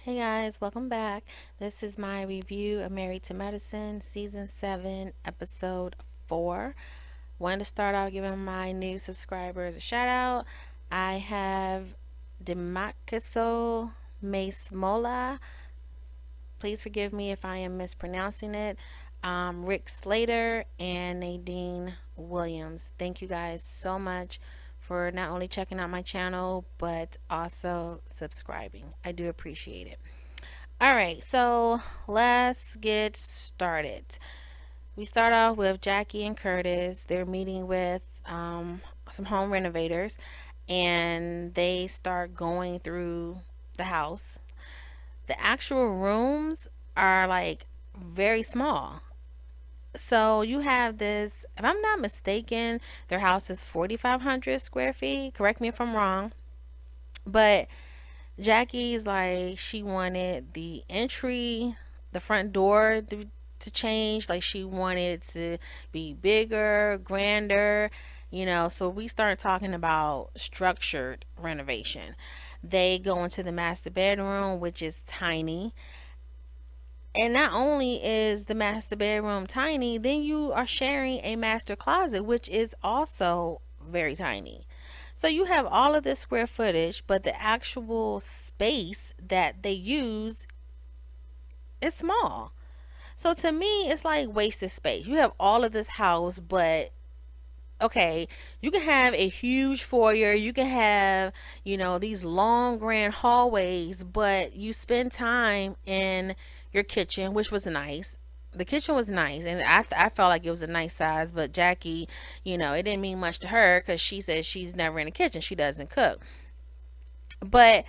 Hey guys, welcome back. This is my review of Married to Medicine, Season 7, Episode 4. Wanted to start off giving my new subscribers a shout out. I have Demakiso Macemola. Please forgive me if I am mispronouncing it. Rick Slater and Nadine Williams. Thank you guys so much for not only checking out my channel but also subscribing. I do appreciate it. All right, so let's get started. We start off with Jackie and Curtis. They're meeting with some home renovators, and they start going through the house. The actual rooms are like very small. So you have this, if I'm not mistaken, their house is 4,500 square feet. Correct me if I'm wrong. But Jackie's like she wanted the entry, the front door to change. Like she wanted it to be bigger, grander, So we started talking about structured renovation. They go into the master bedroom, which is tiny. And not only is the master bedroom tiny, then you are sharing a master closet, which is also very tiny. So you have all of this square footage, but the actual space that they use is small. So to me, it's like wasted space. You have all of this house, but okay, you can have a huge foyer, you can have, these long grand hallways, but you spend time in your kitchen, which was nice. The kitchen was nice, and I felt like it was a nice size, but Jackie, it didn't mean much to her because she says she's never in the kitchen, she doesn't cook. But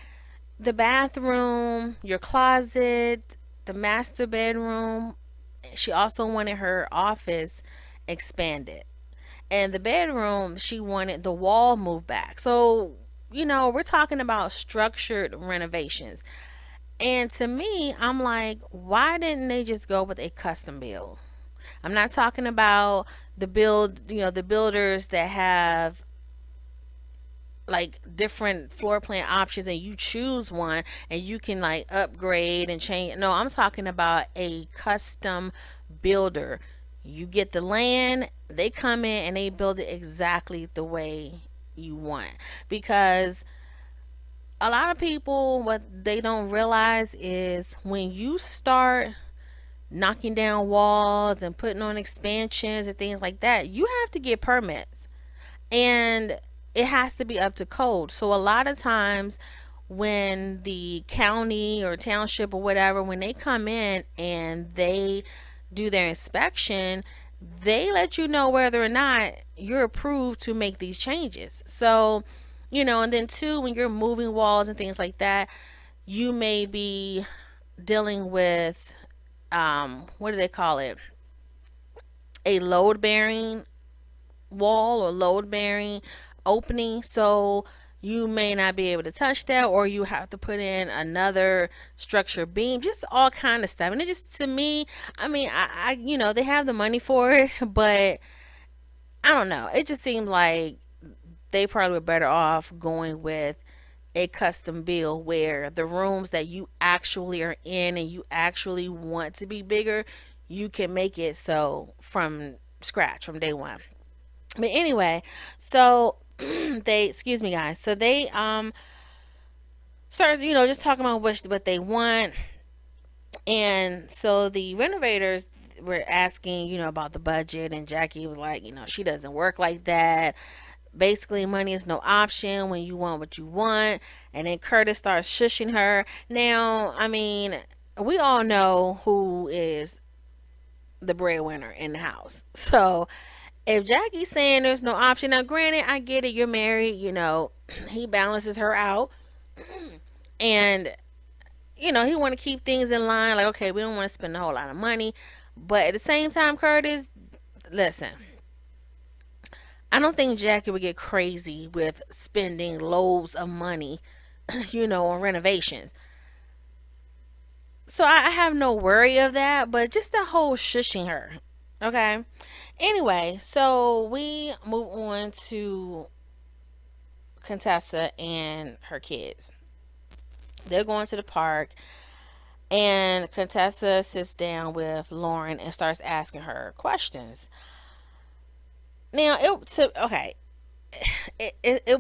the bathroom, your closet, the master bedroom, she also wanted her office expanded, and the bedroom she wanted the wall moved back. So we're talking about structured renovations, and to me I'm like, why didn't they just go with a custom build? I'm not talking about the builders that have like different floor plan options and you choose one and you can like upgrade and change. No, I'm talking about a custom builder. You get the land, they come in and they build it exactly the way you want. Because a lot of people, what they don't realize is when you start knocking down walls and putting on expansions and things like that, you have to get permits, and it has to be up to code. So a lot of times when the county or township or whatever, when they come in and they do their inspection, they let you know whether or not you're approved to make these changes. So, and then two, when you're moving walls and things like that, you may be dealing with what do they call it? A load bearing wall or load bearing opening. So you may not be able to touch that, or you have to put in another structure beam, just all kind of stuff. And it just, to me, I mean, they have the money for it, but I don't know, it just seemed like they probably were better off going with a custom build where the rooms that you actually are in and you actually want to be bigger, you can make it so from scratch, from day one. But anyway, so they, excuse me guys, so they started, just talking about what they want. And so the renovators were asking, about the budget, and Jackie was like, she doesn't work like that. Basically, money is no option when you want what you want. And then Curtis starts shushing her. Now, I mean, we all know who is the breadwinner in the house. So if Jackie's saying there's no option, now granted, I get it, you're married, he balances her out, and he want to keep things in line. Like, okay, we don't want to spend a whole lot of money, but at the same time, Curtis, listen, I don't think Jackie would get crazy with spending loads of money, on renovations. So I have no worry of that, but just the whole shushing her. Okay. Anyway, so we move on to Contessa and her kids. They're going to the park. And Contessa sits down with Lauren and starts asking her questions. Now, it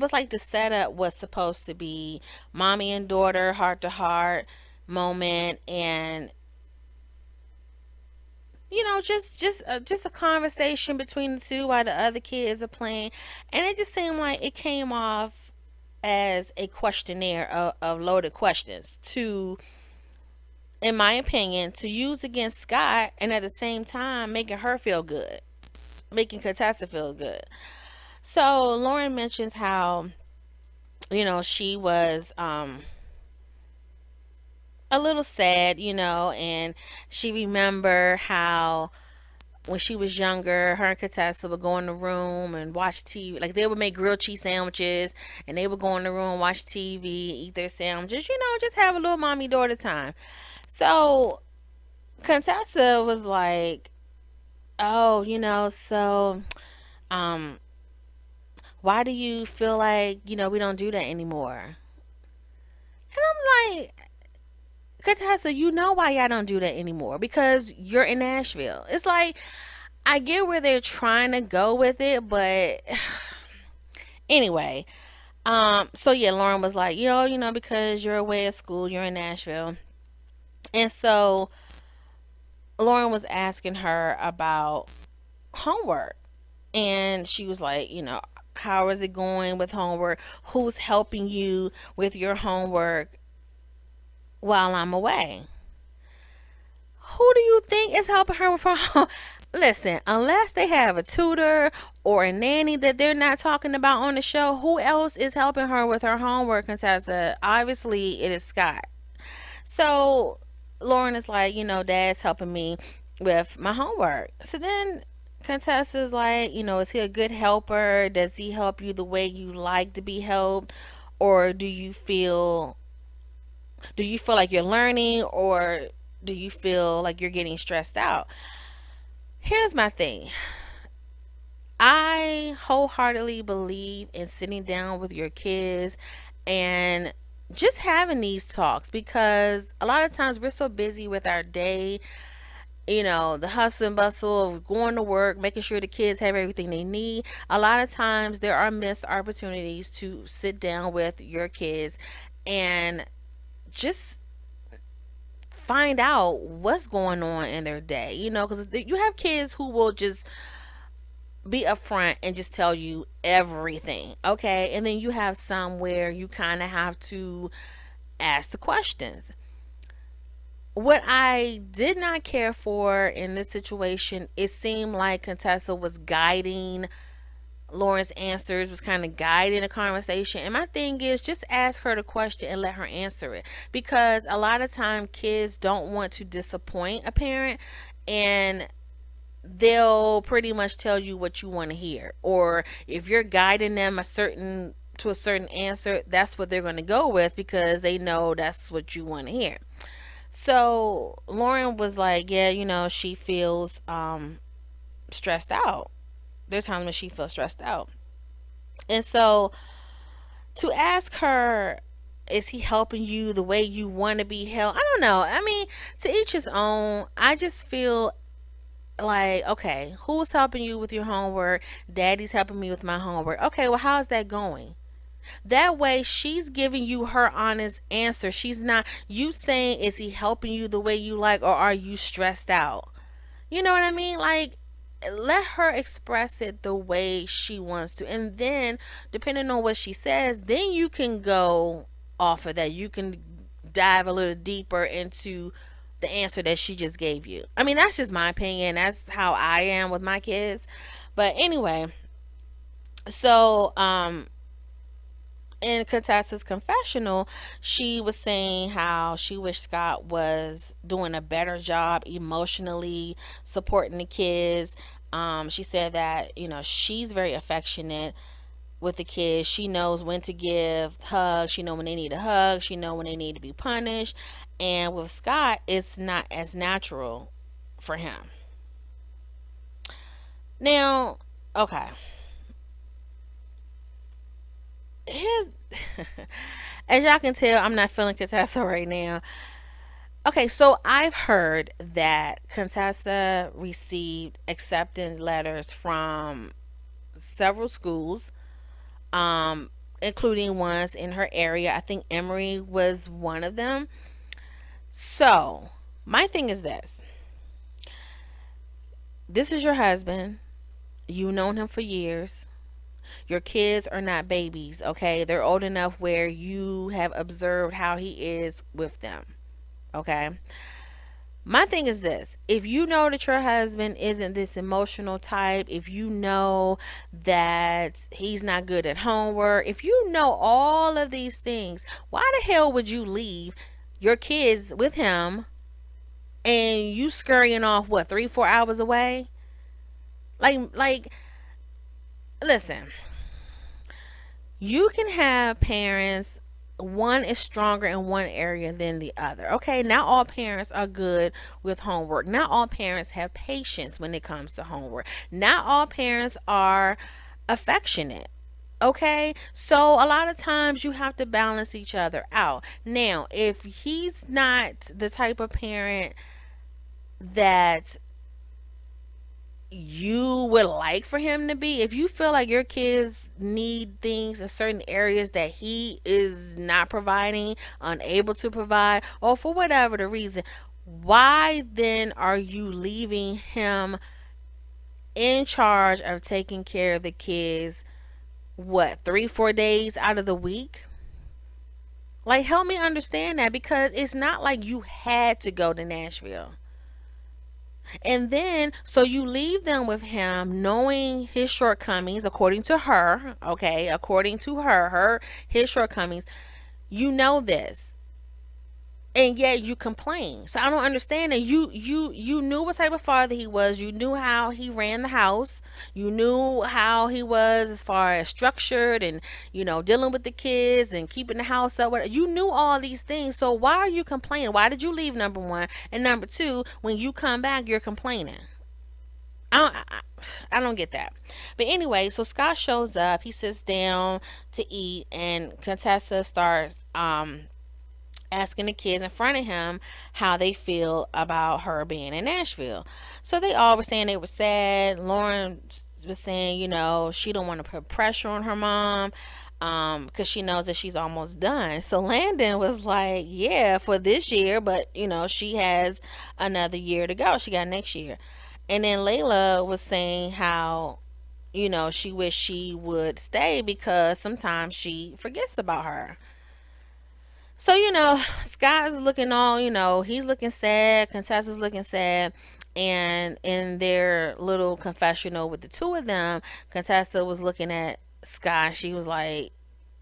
was like the setup was supposed to be mommy and daughter heart to heart moment, and just a conversation between the two while the other kids are playing, and it just seemed like it came off as a questionnaire of loaded questions to, in my opinion, to use against Scott, and at the same time making her feel good, making Contessa feel good. So Lauren mentions how she was a little sad, and she remember how when she was younger, her and Contessa would go in the room and watch TV. Like they would make grilled cheese sandwiches, and they would go in the room, watch TV, eat their sandwiches. Just have a little mommy daughter time. So Contessa was like, "Oh, um, why do you feel like we don't do that anymore?" And I'm like, Contessa, you know why y'all don't do that anymore? Because you're in Nashville. It's like I get where they're trying to go with it, but anyway. So yeah, Lauren was like, because you're away at school, you're in Nashville. And so Lauren was asking her about homework. And she was like, how is it going with homework? Who's helping you with your homework while I'm away? Who do you think is helping her with her home? Listen, unless they have a tutor or a nanny that they're not talking about on the show, who else is helping her with her homework? Contessa, obviously it is Scott. So Lauren is like, Dad's helping me with my homework. So then Contessa's like, is he a good helper? Does he help you the way you like to be helped? Or do you feel like you're learning, or do you feel like you're getting stressed out? Here's my thing. I wholeheartedly believe in sitting down with your kids and just having these talks, because a lot of times we're so busy with our day, the hustle and bustle of going to work, making sure the kids have everything they need. A lot of times there are missed opportunities to sit down with your kids and just find out what's going on in their day, because you have kids who will just be upfront and just tell you everything, okay? And then you have some where you kind of have to ask the questions. What I did not care for in this situation, it seemed like Contessa was guiding Lauren's answers, was kind of guiding the conversation. And my thing is, just ask her the question and let her answer it. Because a lot of time kids don't want to disappoint a parent, and they'll pretty much tell you what you want to hear. Or if you're guiding them to a certain answer, that's what they're going to go with, because they know that's what you want to hear. So Lauren was like, yeah, she feels stressed out. There's times when she feels stressed out. And so to ask her, is he helping you the way you want to be helped? I don't know. I mean, to each his own. I just feel like, okay, who's helping you with your homework? Daddy's helping me with my homework. Okay, well, how's that going? That way, she's giving you her honest answer. She's not you saying, is he helping you the way you like, or are you stressed out? You know what I mean? Like, let her express it the way she wants to. And then, depending on what she says, then you can go off of that. You can dive a little deeper into the answer that she just gave you. I mean, that's just my opinion. That's how I am with my kids. But anyway, so in Contessa's confessional, she was saying how she wished Scott was doing a better job emotionally supporting the kids. She said that, she's very affectionate with the kids. She knows when to give hugs. She know when they need a hug. She know when they need to be punished. And with Scott, it's not as natural for him. Now, okay. Here's As y'all can tell, I'm not feeling Contessa right now. Okay, so I've heard that Contessa received acceptance letters from several schools, um, including ones in her area. I think Emory was one of them. So, my thing is this: this is your husband. You've known him for years. Your kids are not babies, okay? They're old enough where you have observed how he is with them, okay? My thing is this: if you know that your husband isn't this emotional type, if you know that he's not good at homework, if you know all of these things, why the hell would you leave your kids with him and you scurrying off what, 3 4 hours away? Like, listen, you can have parents, one is stronger in one area than the other. Okay, not all parents are good with homework. Not all parents have patience when it comes to homework. Not all parents are affectionate. Okay, so a lot of times you have to balance each other out. Now, if he's not the type of parent that you would like for him to be, if you feel like your kids need things in certain areas that he is not providing, unable to provide, or for whatever the reason, why then are you leaving him in charge of taking care of the kids, what, 3 4 days out of the week? Like, help me understand that, because it's not like you had to go to Nashville. And then, so you leave them with him knowing his shortcomings, according to her, okay, according to her, his shortcomings. You know this. And yet you complain. So I don't understand that you knew what type of father he was. You knew how he ran the house. You knew how he was as far as structured and dealing with the kids and keeping the house up. You knew all these things. So why are you complaining? Why did you leave, number one? And number two, when you come back, you're complaining. I don't get that. But anyway, so Scott shows up. He sits down to eat, and Contessa starts asking the kids in front of him how they feel about her being in Nashville. So they all were saying they were sad. Lauren was saying, she don't want to put pressure on her mom because she knows that she's almost done. So Landon was like, yeah, for this year, but she has another year to go. She got next year. And then Layla was saying how she wished she would stay because sometimes she forgets about her. So, Scott's looking all, he's looking sad, Contessa's looking sad. And in their little confessional with the two of them, Contessa was looking at Scott. She was like,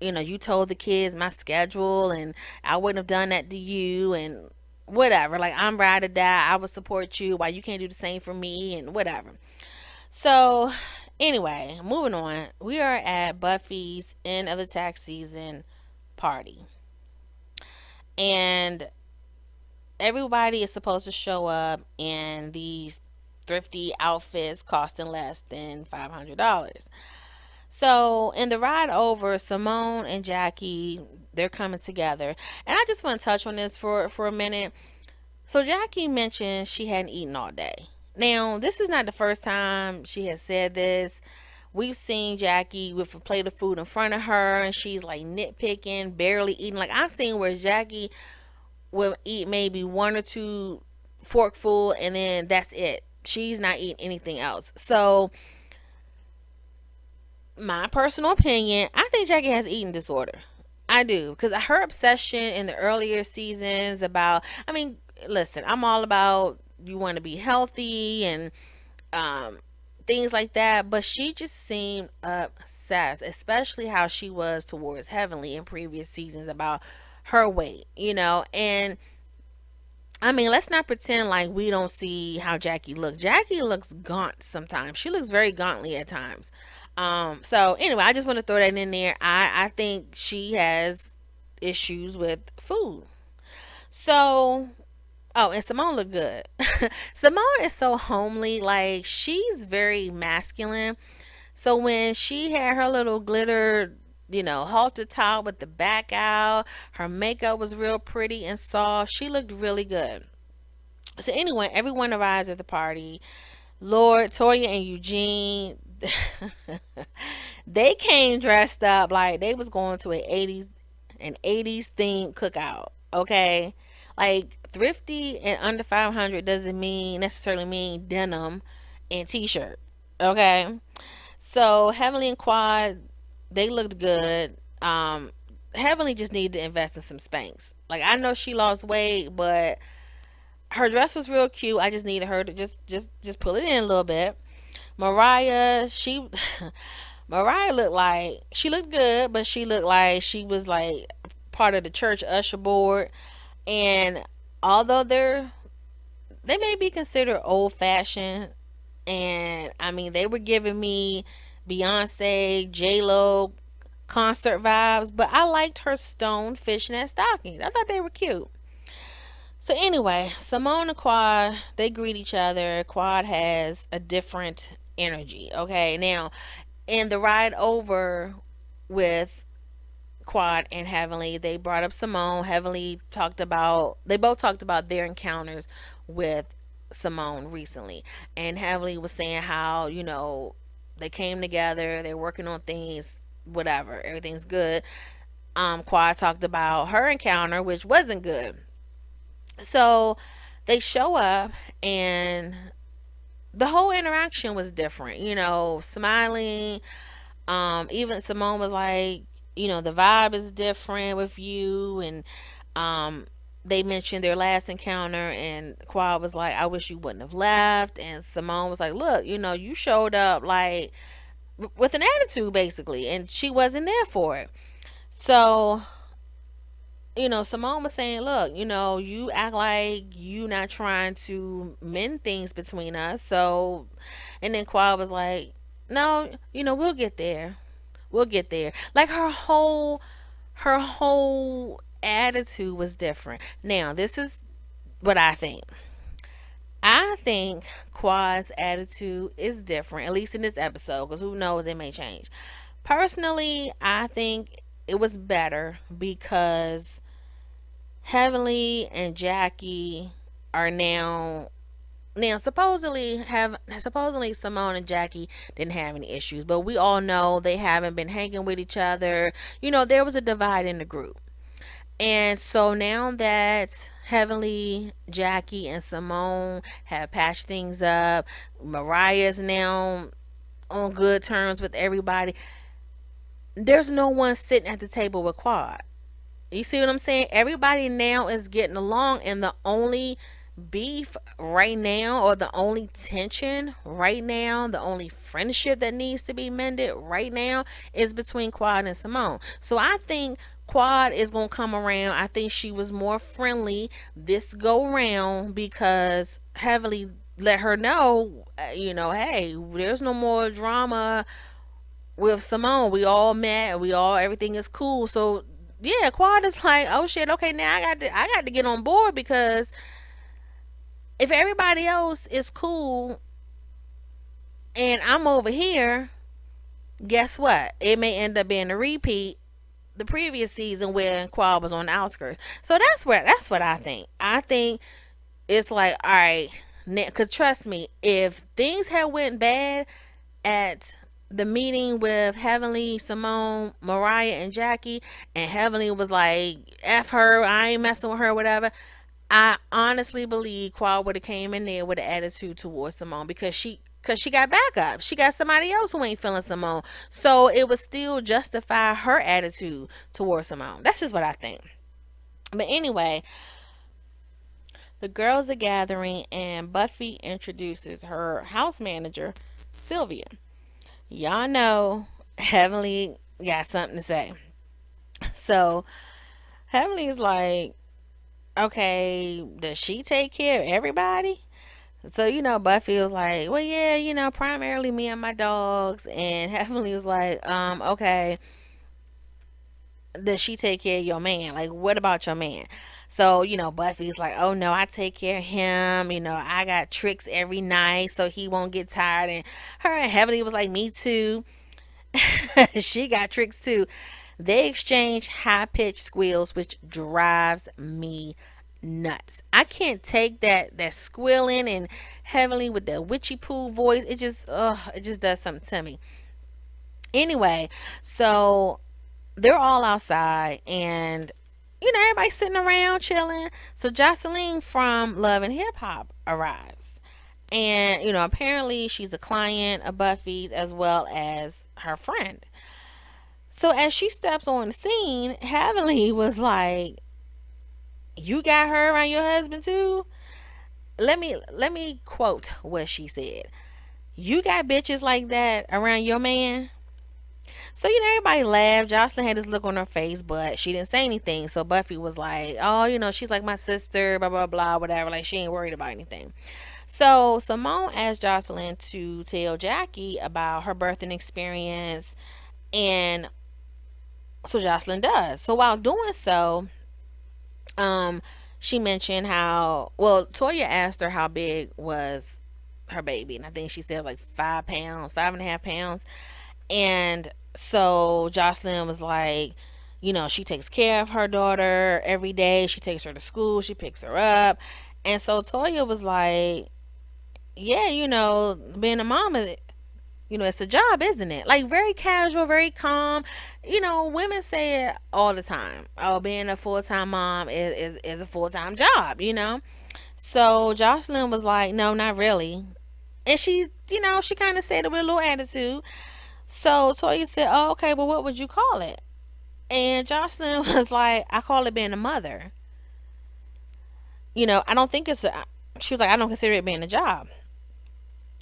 you told the kids my schedule, and I wouldn't have done that to you, and whatever. Like, I'm ride or die. I would support you. Why you can't do the same for me, and whatever. So, anyway, moving on. We are at Buffy's end of the tax season party. And everybody is supposed to show up in these thrifty outfits costing less than $500. So in the ride over, Simone and Jackie, they're coming together. And I just want to touch on this for a minute. So Jackie mentioned she hadn't eaten all day. Now, this is not the first time she has said this. We've seen Jackie with a plate of food in front of her and she's like nitpicking, barely eating. Like, I've seen where Jackie will eat maybe one or two forkful and then that's it. She's not eating anything else. So, my personal opinion, I think Jackie has eating disorder. I do, because her obsession in the earlier seasons about, I mean, listen, I'm all about you want to be healthy and um, things like that, but she just seemed obsessed, especially how she was towards Heavenly in previous seasons about her weight, and I mean, let's not pretend like we don't see how Jackie looks. Jackie looks gaunt sometimes. She looks very gauntly at times. So anyway, I just want to throw that in there. I think she has issues with food. So, oh, and Simone looked good. Simone is so homely. Like, she's very masculine. So when she had her little glitter halter top with the back out. Her makeup was real pretty and soft. She looked really good. So anyway, everyone arrives at the party. Lord, Toya, and Eugene, they came dressed up like they was going to an 80s themed cookout. Okay, like thrifty and under 500 doesn't mean necessarily mean denim and t-shirt. Okay, so Heavenly and Quad, they looked good. Heavenly just needed to invest in some Spanx. Like I know she lost weight, but her dress was real cute. I just needed her to just pull it in a little bit. Mariah, Mariah looked like she looked good, but she looked like she was like part of the church usher board. And although they may be considered old fashioned, and I mean they were giving me Beyonce, J Lo concert vibes, but I liked her stone fishnet stockings. I thought they were cute. So anyway, Simone and Quad, they greet each other. Quad has a different energy. Okay, now in the ride over with Quad and Heavenly, they brought up Simone. They both talked about their encounters with Simone recently. And Heavenly was saying how, they came together, they're working on things, whatever, everything's good. Quad talked about her encounter, which wasn't good. So they show up, and the whole interaction was different, smiling. Even Simone was like, the vibe is different with you. And they mentioned their last encounter, and Quad was like, I wish you wouldn't have left. And Simone was like, look, you showed up like with an attitude basically, and she wasn't there for it. So Simone was saying, look, you act like you not trying to mend things between us. So, and then Quad was like, no, we'll get there. We'll get there. Like her whole attitude was different. Now, this is what I think. I think Quad's attitude is different, at least in this episode, because who knows, it may change. Personally, I think it was better because Heavenly and Jackie are now supposedly Simone and Jackie didn't have any issues, but we all know they haven't been hanging with each other. There was a divide in the group. And so now that Heavenly, Jackie, and Simone have patched things up, Mariah's now on good terms with everybody. There's no one sitting at the table with Quad. You see what I'm saying? Everybody now is getting along, and the only beef right now, or the only tension right now, the only friendship that needs to be mended right now is between Quad and Simone. So I think Quad is going to come around. I think she was more friendly this go round because Heavily let her know, hey, there's no more drama with Simone. We all met. Everything is cool. So yeah, Quad is like, oh shit, okay, now I got to get on board because if everybody else is cool and I'm over here, guess what? It may end up being a repeat the previous season where Quad was on the outskirts. So that's what I think. I think it's like, all right, because trust me, if things had went bad at the meeting with Heavenly, Simone, Mariah, and Jackie, and Heavenly was like, F her, I ain't messing with her, whatever. I honestly believe Quad would have came in there with an attitude towards Simone because she got backup. She got somebody else who ain't feeling Simone. So it would still justify her attitude towards Simone. That's just what I think. But anyway, the girls are gathering, and Buffy introduces her house manager, Sylvia. Y'all know Heavenly got something to say. So Heavenly is like, okay, does she take care of everybody? So, Buffy was like, well, yeah, primarily me and my dogs. And Heavenly was like, okay, does she take care of your man? Like, what about your man? So, Buffy's like, oh no, I take care of him. I got tricks every night so he won't get tired. And her and Heavenly was like, me too. She got tricks too. They exchange high pitched squeals, which drives me nuts. I can't take that squealing and heavily with that witchy poo voice. It just does something to me. Anyway, so they're all outside and everybody's sitting around chilling. So Jocelyn from Love and Hip Hop arrives. And, apparently she's a client of Buffy's as well as her friend. So as she steps on the scene, Heavenly was like, "You got her around your husband too?" Let me quote what she said. "You got bitches like that around your man?" So, everybody laughed. Jocelyn had this look on her face, but she didn't say anything. So Buffy was like, "Oh, she's like my sister, blah, blah, blah, whatever." Like, she ain't worried about anything. So Simone asked Jocelyn to tell Jackie about her birthing experience. And so Jocelyn does. So while doing so, um, she mentioned how, well, Toya asked her how big was her baby. And I think she said like 5 pounds, 5.5 pounds. And so Jocelyn was like, she takes care of her daughter every day. She takes her to school. She picks her up. And so Toya was like, yeah, being a mom is, it's a job, isn't it? Like, very casual, very calm. Women say it all the time. Oh, being a full time mom is a full time job. So Jocelyn was like, no, not really. And she kind of said it with a little attitude. So Toya said, oh, okay, well, what would you call it? And Jocelyn was like, I call it being a mother. I don't think she was like, I don't consider it being a job.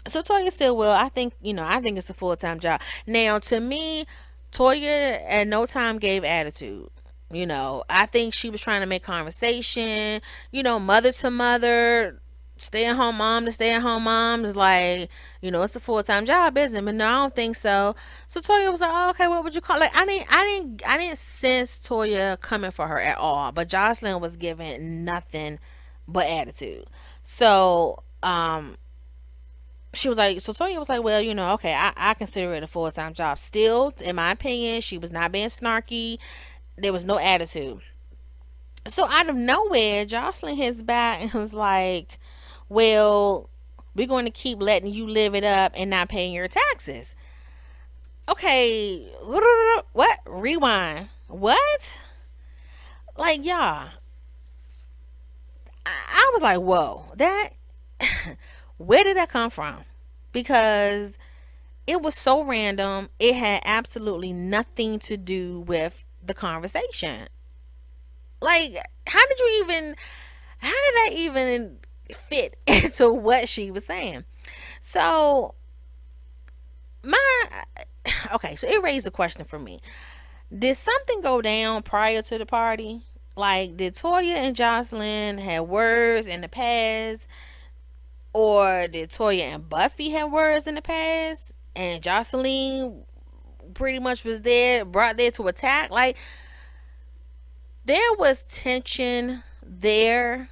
So Toya said, well, I think it's a full time job. Now, to me, Toya at no time gave attitude. I think she was trying to make conversation, mother to mother, stay at home mom to stay at home mom is like, it's a full time job, isn't it? But no, I don't think so. So Toya was like, oh, okay, what would you call it? Like, I didn't sense Toya coming for her at all. But Jocelyn was giving nothing but attitude. So, she was like, so Toya was like, well, okay, I consider it a full time job. Still, in my opinion, she was not being snarky. There was no attitude. So out of nowhere, Jocelyn hits back and was like, well, we're going to keep letting you live it up and not paying your taxes. Okay, what? Rewind. What? Like, y'all, I was like, whoa, where did that come from? Because it was so random. It had absolutely nothing to do with the conversation. Like, how did that even fit into what she was saying? So, my, okay, so it raised a question for me. Did something go down prior to the party? Like, did Toya and Jocelyn have words in the past? Or did Toya and Buffy have words in the past? And Jocelyn pretty much was there, brought there to attack. Like, there was tension there,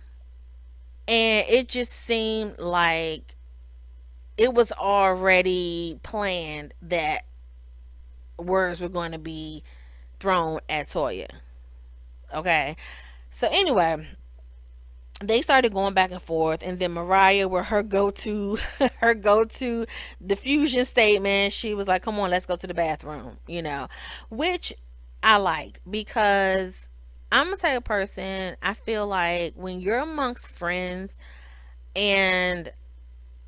and it just seemed like it was already planned that words were going to be thrown at Toya. Okay. So anyway, they started going back and forth, and then Mariah, with her go-to her go-to diffusion statement, she was like, come on, let's go to the bathroom, which I liked, because I'm the type of person, I feel like when you're amongst friends and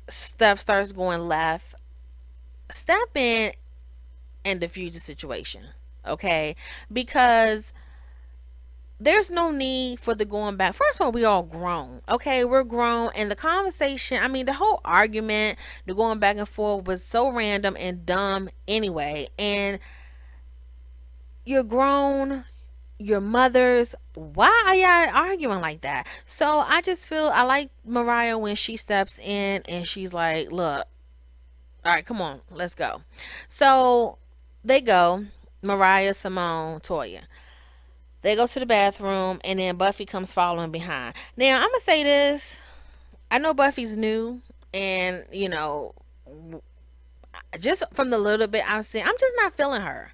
stuff starts going left, step in and diffuse the situation. Okay, because there's no need for the going back. First of all, we all grown. Okay, we're grown. And the conversation, I mean, the whole argument, the going back and forth was so random and dumb anyway. And you're grown, your mothers. Why are y'all arguing like that? So I just feel I like Mariah when she steps in and she's like, look, all right, come on, let's go. So they go, Mariah, Simone, Toya. They go to the bathroom, and then Buffy comes following behind. Now, I'm going to say this. I know Buffy's new, and, just from the little bit I've seen, I'm just not feeling her.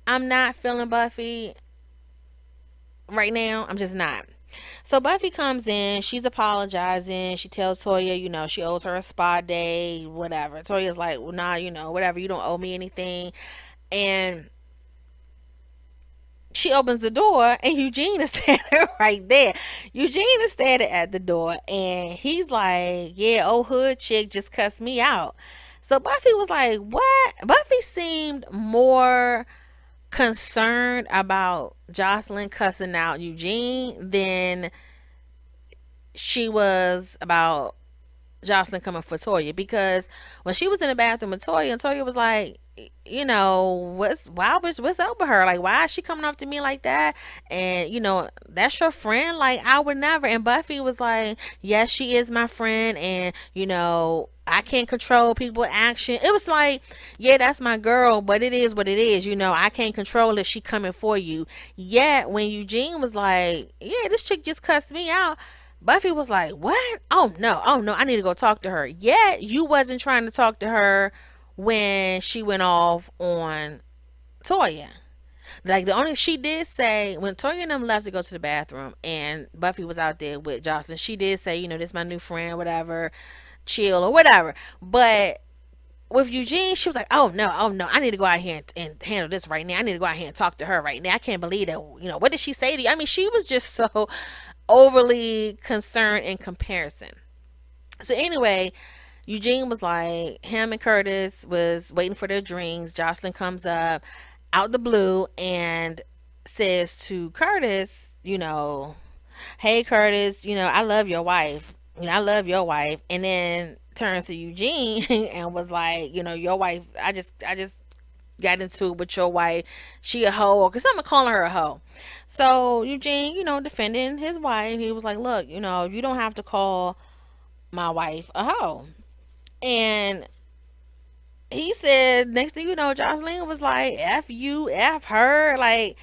I'm not feeling Buffy right now. I'm just not. So Buffy comes in, she's apologizing. She tells Toya, she owes her a spa day, whatever. Toya's like, well, nah, whatever, you don't owe me anything. And she opens the door and Eugene is standing right there. Eugene is standing at the door and he's like, yeah, old hood chick just cussed me out. So Buffy was like, what? Buffy seemed more concerned about Jocelyn cussing out Eugene than she was about Jocelyn coming for Toya, because when she was in the bathroom with Toya, and Toya was like, what's up with her? Like, why is she coming up to me like that? And that's your friend. Like, I would never. And Buffy was like, yes, she is my friend, and I can't control people's action. It was like, yeah, that's my girl, but it is what it is. I can't control if she coming for you. Yet when Eugene was like, yeah, this chick just cussed me out, Buffy was like, what? Oh no, I need to go talk to her. Yet you wasn't trying to talk to her when she went off on Toya. Like, the only she did say when Toya and them left to go to the bathroom and Buffy was out there with Jocelyn, she did say, this is my new friend, whatever, chill or whatever. But with Eugene, she was like, oh no, I need to go out here and handle this right now. I need to go out here and talk to her right now. I can't believe that, what did she say to you? I mean, she was just so overly concerned in comparison. So anyway, Eugene was like, him and Curtis was waiting for their drinks. Jocelyn comes up out the blue and says to Curtis, hey Curtis, I love your wife. I love your wife. And then turns to Eugene and was like, your wife, I just got into it with your wife. She a hoe, because I'm calling her a hoe. So Eugene, defending his wife, he was like, look, you don't have to call my wife a hoe. And he said, next thing you know, Jocelyn was like, F you, F her. Like,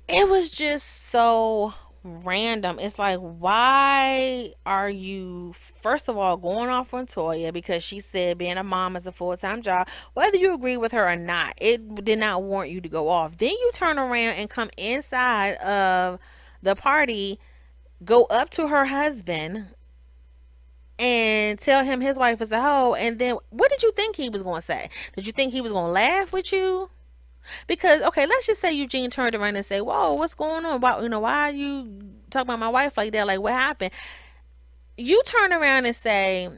it was just so random. It's like, why are you, first of all, going off on Toya because she said being a mom is a full-time job? Whether you agree with her or not, it did not warrant you to go off. Then you turn around and come inside of the party, go up to her husband and tell him his wife is a hoe. And then what did you think he was going to say? Did you think he was going to laugh with you? Because, okay, let's just say Eugene turned around and say, whoa, what's going on? Why are you talking about my wife like that? Like, what happened? You turn around and say,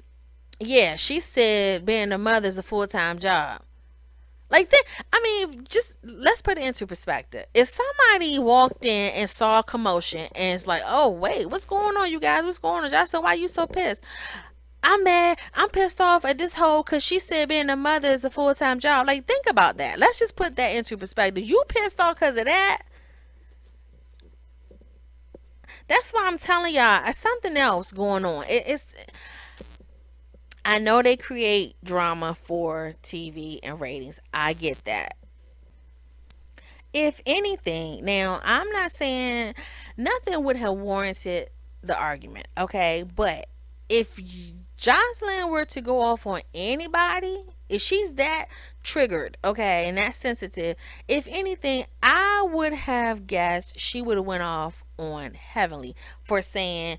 yeah, she said being a mother is a full-time job. Like that, I mean, just let's put it into perspective. If somebody walked in and saw a commotion and it's like, oh wait, what's going on, you guys? What's going on? Jocelyn, why you so pissed? I'm mad. I'm pissed off at this hoe because she said being a mother is a full time job. Like, think about that. Let's just put that into perspective. You pissed off because of that? That's why I'm telling y'all, something else going on. It's. I know they create drama for TV and ratings. I get that. If anything, now I'm not saying nothing would have warranted the argument, okay? But if Jocelyn were to go off on anybody, if she's that triggered, okay, and that sensitive, if anything, I would have guessed she would have went off on Heavenly for saying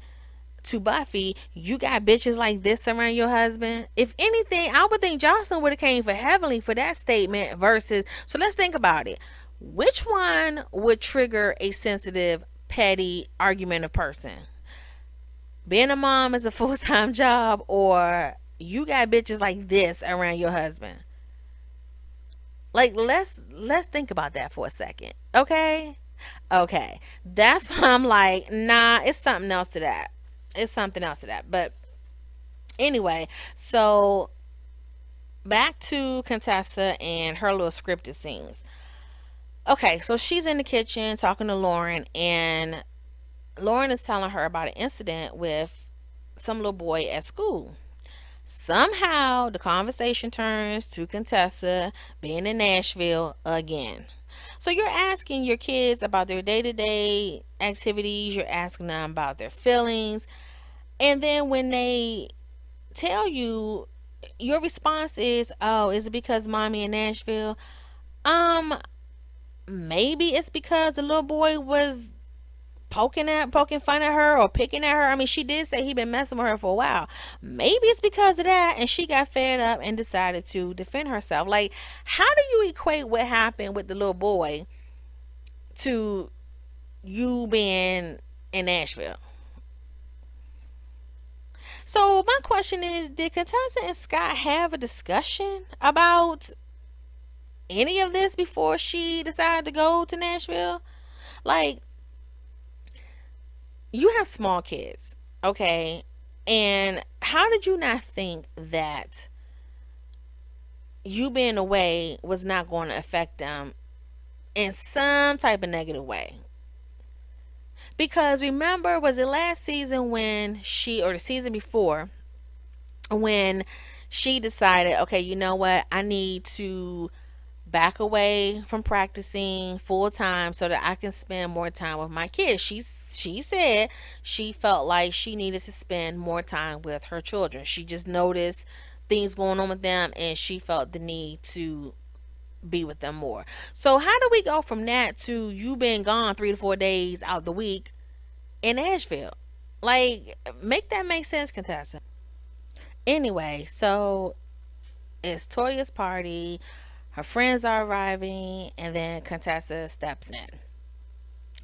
to Buffy, you got bitches like this around your husband. If anything, I would think Jocelyn would have came for Heavenly for that statement versus. So let's think about it. Which one would trigger a sensitive, petty, argumentative person? Being a mom is a full time job, or you got bitches like this around your husband? Like, let's think about that for a second, okay? Okay, that's why I'm like, nah, it's something else to that. It's something else to that. But anyway, so back to Contessa and her little scripted scenes. Okay, so she's in the kitchen talking to Lauren, and Lauren is telling her about an incident with some little boy at school. Somehow the conversation turns to Contessa being in Nashville again. So you're asking your kids about their day to day activities, you're asking them about their feelings, and then when they tell you, your response is, oh, is it because mommy in Nashville? Um, maybe it's because the little boy was poking fun at her or picking at her. I mean, she did say he been messing with her for a while. Maybe it's because of that, and she got fed up and decided to defend herself. Like, how do you equate what happened with the little boy to you being in Nashville? So my question is, did Contessa and Scott have a discussion about any of this before she decided to go to Nashville? Like, you have small kids, okay? And how did you not think that you being away was not going to affect them in some type of negative way? Because remember, was it last season when she, or the season before, when she decided, okay, you know what, I need to back away from practicing full time so that I can spend more time with my kids. She said she felt like she needed to spend more time with her children. She just noticed things going on with them and she felt the need to be with them more. So how do we go from that to you being gone 3 to 4 days out the week in Nashville? Like, make that make sense, Contessa. Anyway, so it's Toya's party. Her friends are arriving, and then Contessa steps in.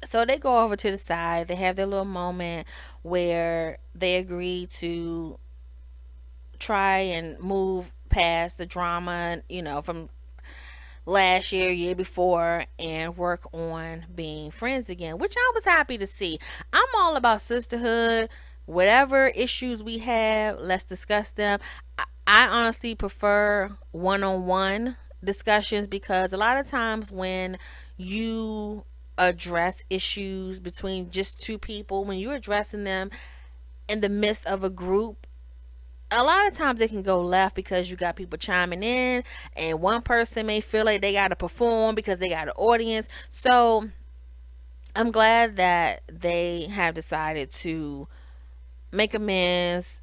So they go over to the side. They have their little moment where they agree to try and move past the drama, from last year, year before, and work on being friends again, which I was happy to see. I'm all about sisterhood. Whatever issues we have, let's discuss them. I honestly prefer one on one discussions because a lot of times when you address issues between just two people, when you're addressing them in the midst of a group, a lot of times it can go left because you got people chiming in and one person may feel like they got to perform because they got an audience. So I'm glad that they have decided to make amends,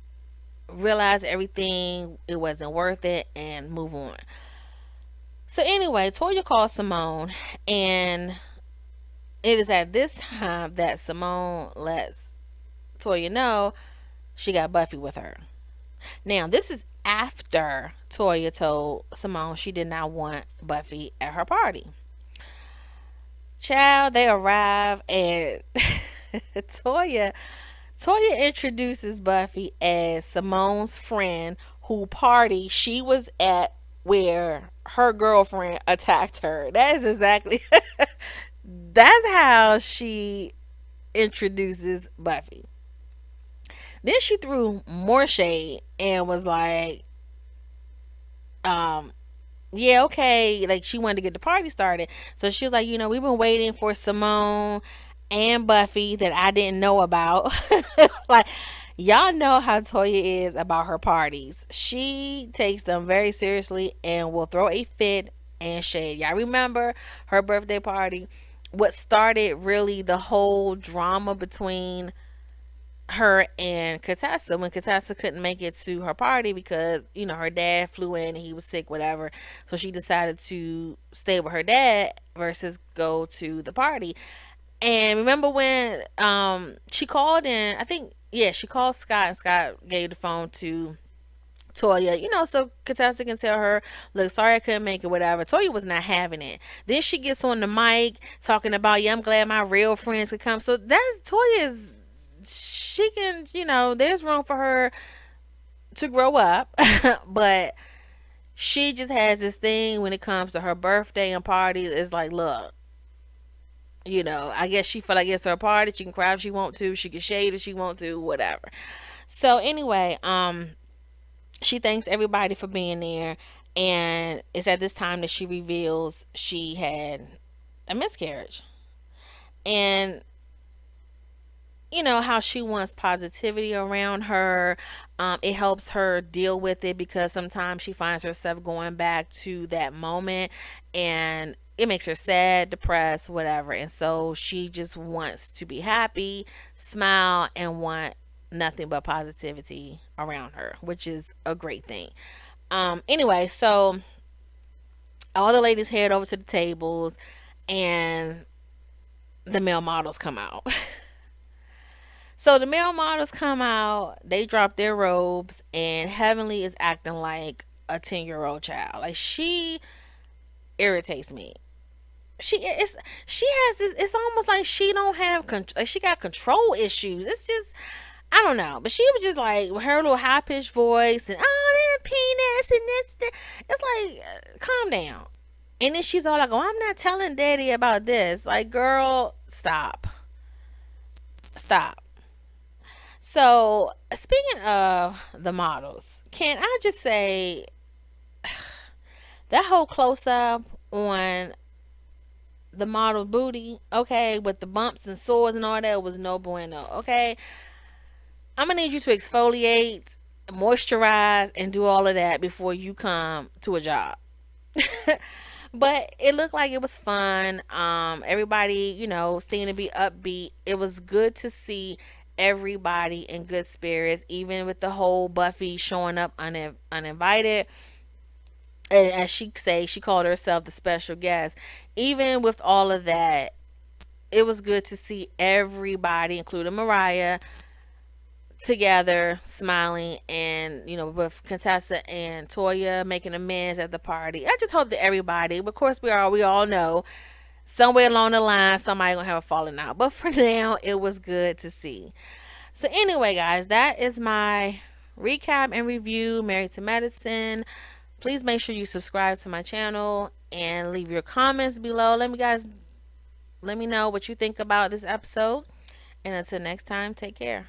realize everything, it wasn't worth it, and move on. So anyway, Toya calls Simone, and it is at this time that Simone lets Toya know she got Buffy with her. Now, this is after Toya told Simone she did not want Buffy at her party. Child, they arrive and Toya Toya introduces Buffy as Simone's friend who party she was at where her girlfriend attacked her. That is exactly that's how she introduces Buffy. Then she threw more shade and was like, um, yeah, okay. Like she wanted to get the party started. So she was like, we've been waiting for Simone and Buffy that I didn't know about. Like, y'all know how Toya is about her parties. She takes them very seriously and will throw a fit and shade. Y'all remember her birthday party? What started really the whole drama between her and Katassa when Katassa couldn't make it to her party because her dad flew in and he was sick, whatever. So she decided to stay with her dad versus go to the party. And remember when she called in? I think, yeah, she called Scott and Scott gave the phone to Toya, so Katassa can tell her, look, sorry I couldn't make it, whatever. Toya was not having it. Then she gets on the mic talking about, yeah, I'm glad my real friends could come. So that's Toya's, she can, there's room for her to grow up, but she just has this thing when it comes to her birthday and parties. It's like, look, I guess she felt like it's her party. She can cry if she want to. She can shade if she want to, whatever. So anyway, she thanks everybody for being there, and it's at this time that she reveals she had a miscarriage. And how she wants positivity around her. It helps her deal with it because sometimes she finds herself going back to that moment and it makes her sad, depressed, whatever. And so she just wants to be happy, smile, and want nothing but positivity around her, which is a great thing. Anyway, so all the ladies head over to the tables and the male models come out. So the male models come out, they drop their robes, and Heavenly is acting like a 10-year-old child. Like, she irritates me. She has this. It's almost like she don't have like she got control issues. It's just, I don't know. But she was just like with her little high pitched voice and oh, their penis and this. It's like, calm down. And then she's all like, "Oh, I'm not telling Daddy about this." Like, girl, stop, stop. So, speaking of the models, can I just say that whole close up on the model booty, okay, with the bumps and sores and all that was no bueno, okay? I'm gonna need you to exfoliate, moisturize, and do all of that before you come to a job. But it looked like it was fun. Everybody, seemed to be upbeat. It was good to see everybody in good spirits, even with the whole Buffy showing up uninvited. As she called herself the special guest. Even with all of that, it was good to see everybody, including Mariah, together, smiling, and with Contessa and Toya making amends at the party. I just hope that everybody, of course, we all know somewhere along the line somebody gonna have a falling out. But for now, it was good to see. So anyway, guys, that is my recap and review. Married to Medicine. Please make sure you subscribe to my channel and leave your comments below. Let me know what you think about this episode. And until next time, take care.